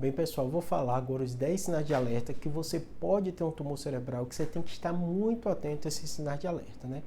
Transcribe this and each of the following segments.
Bem, pessoal, vou falar agora os 10 sinais de alerta que você pode ter um tumor cerebral, que você tem que estar muito atento a esses sinais de alerta, né?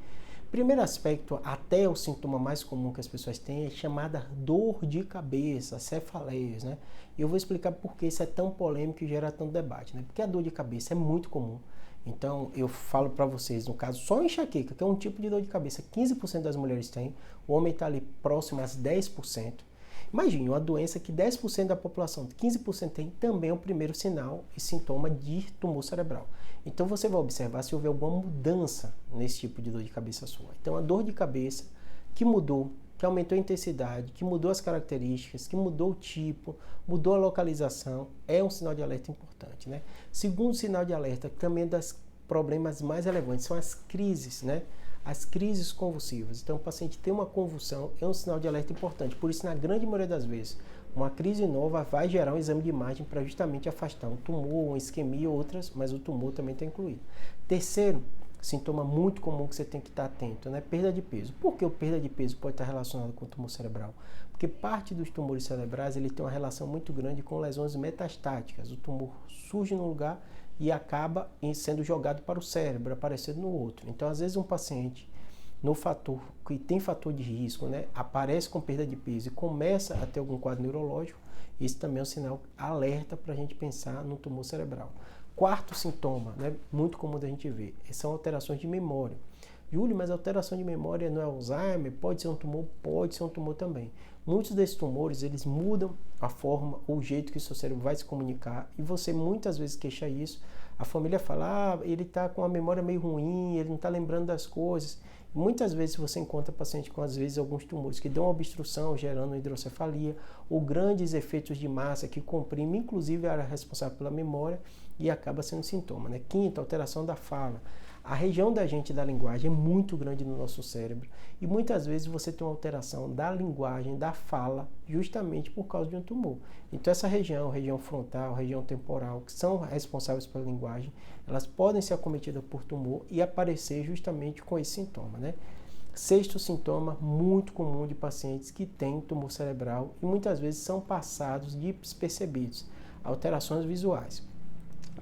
Primeiro aspecto, até o sintoma mais comum que as pessoas têm é chamada dor de cabeça, cefaleias, né? E eu vou explicar por que isso é tão polêmico e gera tanto debate, né? Porque a dor de cabeça é muito comum. Então, eu falo para vocês, no caso, só enxaqueca, que é um tipo de dor de cabeça, 15% das mulheres têm, o homem está ali próximo às 10%. Imagine, uma doença que 10% da população, 15% tem, também é o primeiro sinal e sintoma de tumor cerebral. Então você vai observar se houver alguma mudança nesse tipo de dor de cabeça sua. Então a dor de cabeça que mudou, que aumentou a intensidade, que mudou as características, que mudou o tipo, mudou a localização, é um sinal de alerta importante, né? Segundo sinal de alerta, que também é das problemas mais relevantes, são as crises, né? As crises convulsivas. Então, o paciente tem uma convulsão, é um sinal de alerta importante. Por isso, na grande maioria das vezes, uma crise nova vai gerar um exame de imagem para justamente afastar um tumor, uma isquemia ou outras, mas o tumor também está incluído. Terceiro, sintoma muito comum que você tem que estar atento, né? Perda de peso. Por que o perda de peso pode estar relacionado com o tumor cerebral? Porque parte dos tumores cerebrais ele tem uma relação muito grande com lesões metastáticas. O tumor surge num lugar e acaba sendo jogado para o cérebro, aparecendo no outro. Então, às vezes, um paciente no fator que tem fator de risco, né, aparece com perda de peso e começa a ter algum quadro neurológico, isso também é um sinal alerta para a gente pensar no tumor cerebral. Quarto sintoma, né, muito comum da gente ver, são alterações de memória. Júlio, mas alteração de memória não é Alzheimer? Pode ser um tumor? Pode ser um tumor também. Muitos desses tumores, eles mudam a forma ou o jeito que o seu cérebro vai se comunicar e você muitas vezes queixa isso. A família fala, ele está com a memória meio ruim, ele não está lembrando das coisas. Muitas vezes você encontra paciente com, às vezes, alguns tumores que dão obstrução, gerando hidrocefalia, ou grandes efeitos de massa que comprimem, inclusive, a área responsável pela memória e acaba sendo sintoma, né? Quinto, alteração da fala. A região da gente da linguagem é muito grande no nosso cérebro e muitas vezes você tem uma alteração da linguagem, da fala, justamente por causa de um tumor. Então essa região frontal, região temporal, que são responsáveis pela linguagem, elas podem ser acometidas por tumor e aparecer justamente com esse sintoma, né? Sexto sintoma muito comum de pacientes que têm tumor cerebral e muitas vezes são passados despercebidos, alterações visuais.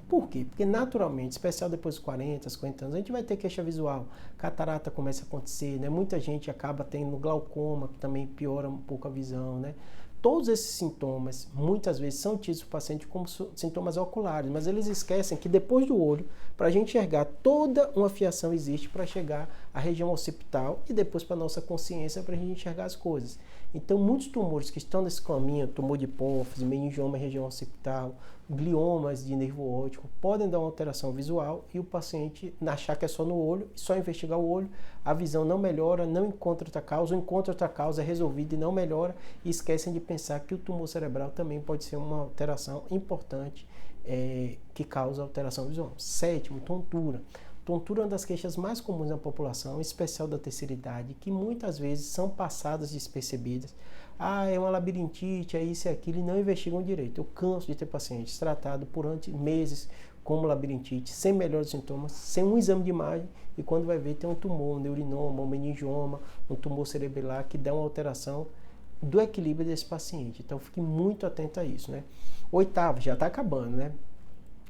Por quê? Porque naturalmente, especial depois dos 40, 50 anos, a gente vai ter queixa visual, catarata começa a acontecer, né? Muita gente acaba tendo glaucoma, que também piora um pouco a visão, né? Todos esses sintomas, muitas vezes, são tidos para o paciente como sintomas oculares, mas eles esquecem que depois do olho, para a gente enxergar, toda uma fiação existe para chegar à região occipital e depois para a nossa consciência, para a gente enxergar as coisas. Então, muitos tumores que estão nesse caminho, tumor de hipófise, meningioma em região occipital, gliomas de nervo óptico, podem dar uma alteração visual e o paciente achar que é só no olho, só investigar o olho, a visão não melhora, não encontra outra causa, ou encontra outra causa, é resolvida e não melhora, e esquecem de pensar que o tumor cerebral também pode ser uma alteração importante que causa alteração visual. Sétimo, tontura. Tontura é uma das queixas mais comuns na população, em especial da terceira idade, que muitas vezes são passadas despercebidas. É uma labirintite, é isso e aquilo, e não investigam direito. Eu canso de ter pacientes tratados por meses como labirintite, sem melhores sintomas, sem um exame de imagem, e quando vai ver tem um tumor, um neurinoma, um meningioma, um tumor cerebelar que dá uma alteração do equilíbrio desse paciente. Então fique muito atento a isso, né? Oitavo, já está acabando, né?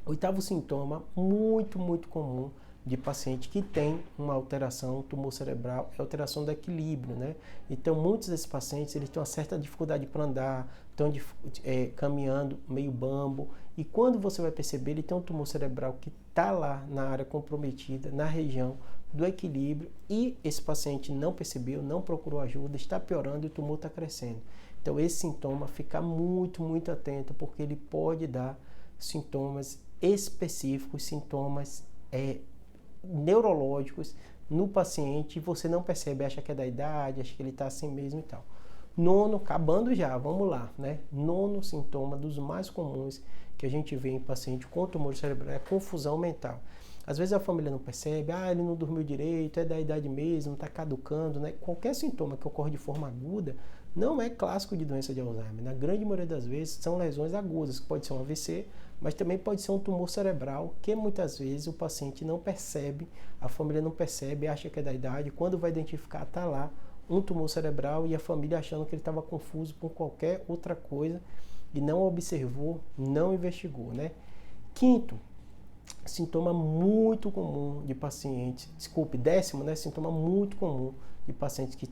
Oitavo sintoma, muito comum de paciente que tem uma alteração, um tumor cerebral, é alteração do equilíbrio, né? Então, muitos desses pacientes, eles têm uma certa dificuldade para andar, estão caminhando meio bambo, e quando você vai perceber, ele tem um tumor cerebral que está lá na área comprometida, na região do equilíbrio, e esse paciente não percebeu, não procurou ajuda, está piorando e o tumor está crescendo. Então, esse sintoma, fica muito atento, porque ele pode dar sintomas específicos, sintomas neurológicos no paciente e você não percebe, acha que é da idade, acha que ele está assim mesmo e tal. Nono, acabando já, vamos lá, né? Nono sintoma dos mais comuns que a gente vê em paciente com tumor cerebral é confusão mental. Às vezes a família não percebe, ele não dormiu direito, é da idade mesmo, está caducando, né? Qualquer sintoma que ocorre de forma aguda não é clássico de doença de Alzheimer. Na grande maioria das vezes são lesões agudas, que pode ser um AVC, mas também pode ser um tumor cerebral, que muitas vezes o paciente não percebe, a família não percebe, acha que é da idade, quando vai identificar, está lá um tumor cerebral e a família achando que ele estava confuso por qualquer outra coisa e não observou, não investigou, né? Quinto, sintoma muito comum de pacientes, décimo, né? Sintoma muito comum de pacientes que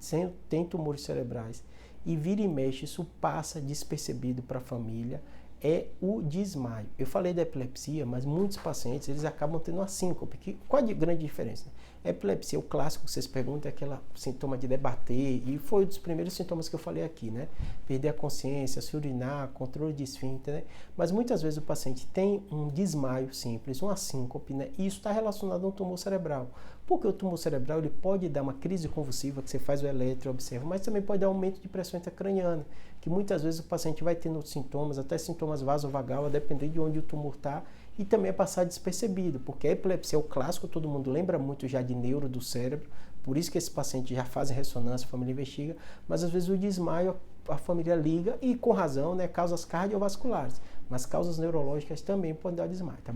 têm tumores cerebrais e vira e mexe, isso passa despercebido para a família, é o desmaio. Eu falei da epilepsia, mas muitos pacientes, eles acabam tendo uma síncope. Qual a grande diferença? A epilepsia, o clássico que vocês perguntam, é aquele sintoma de debater, e foi um dos primeiros sintomas que eu falei aqui, né? Perder a consciência, se urinar, controle de esfíncter, né? Mas muitas vezes o paciente tem um desmaio simples, uma síncope, né? E isso está relacionado a um tumor cerebral. Porque o tumor cerebral, ele pode dar uma crise convulsiva, que você faz o eletro e observa, mas também pode dar aumento de pressão intracraniana, que muitas vezes o paciente vai tendo sintomas, até sintomas vasovagal, a depender de onde o tumor está, e também é passar despercebido, porque a epilepsia é o clássico, todo mundo lembra muito já de neuro do cérebro, por isso que esse paciente já faz ressonância, a família investiga, mas às vezes o desmaio a família liga, e com razão, né, causas cardiovasculares, mas causas neurológicas também podem dar desmaio, tá bom?